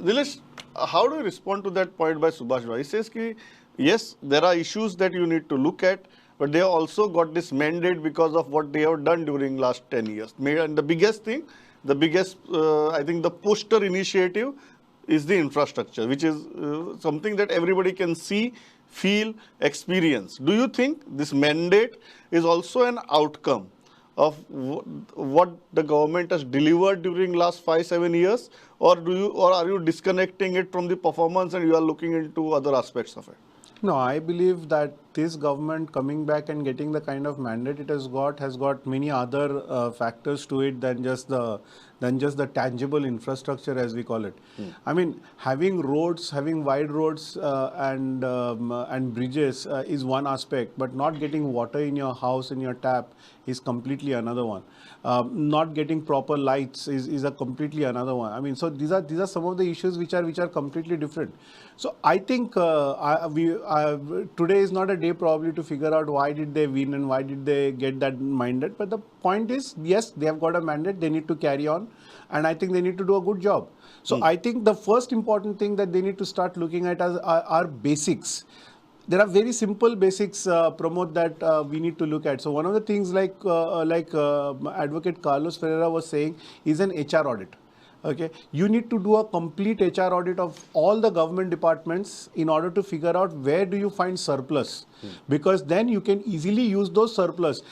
Nilesh, how do you respond to that point by Subhash Bhai? He says ki, yes, there are issues that you need to look at, but they have also got this mandate because of what they have done during last 10 years. And the biggest thing, I think the poster initiative is the infrastructure, which is something that everybody can see, feel, experience. Do you think this mandate is also an outcome of what the government has delivered during last 5-7 years, or are you disconnecting it from the performance and you are looking into other aspects of it? No, I believe that this government coming back and getting the kind of mandate it has got many other factors to it than just the tangible infrastructure, as we call it. I mean, having roads, having wide roads and bridges is one aspect, but not getting water in your house, in your tap, is completely another one. Not getting proper lights is a completely another one. I mean, so these are some of the issues which are completely different. So I think today is not a day probably to figure out why did they win and why did they get that mandate. But the point is, yes, they have got a mandate. They need to carry on, and I think they need to do a good job. So I think the first important thing that they need to start looking at are basics. There are very simple basics, Pramod, that we need to look at. So one of the things like Advocate Carlos Ferreira was saying is an HR audit. Okay, you need to do a complete HR audit of all the government departments in order to figure out where do you find surplus, because then you can easily use those surplus.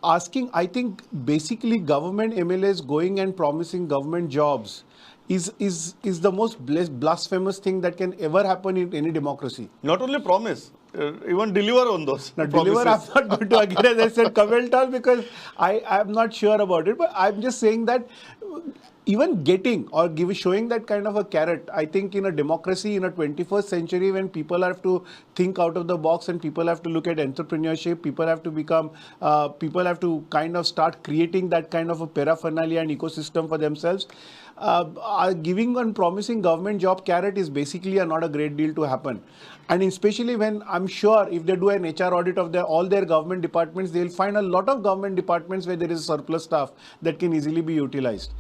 I think basically government MLAs going and promising government jobs is the most blasphemous thing that can ever happen in any democracy. Not only promise, even deliver on those. Now, deliver, I'm not going to again, as I said, comment on, because I'm not sure about it. But I'm just saying that even getting or showing that kind of a carrot, I think in a democracy, in a 21st century, when people have to think out of the box and people have to look at entrepreneurship, people have to kind of start creating that kind of a paraphernalia and ecosystem for themselves. Giving and promising government job carrot is basically not a great deal to happen. And especially when I'm sure if they do an HR audit of all their government departments, they'll find a lot of government departments where there is surplus staff that can easily be utilized.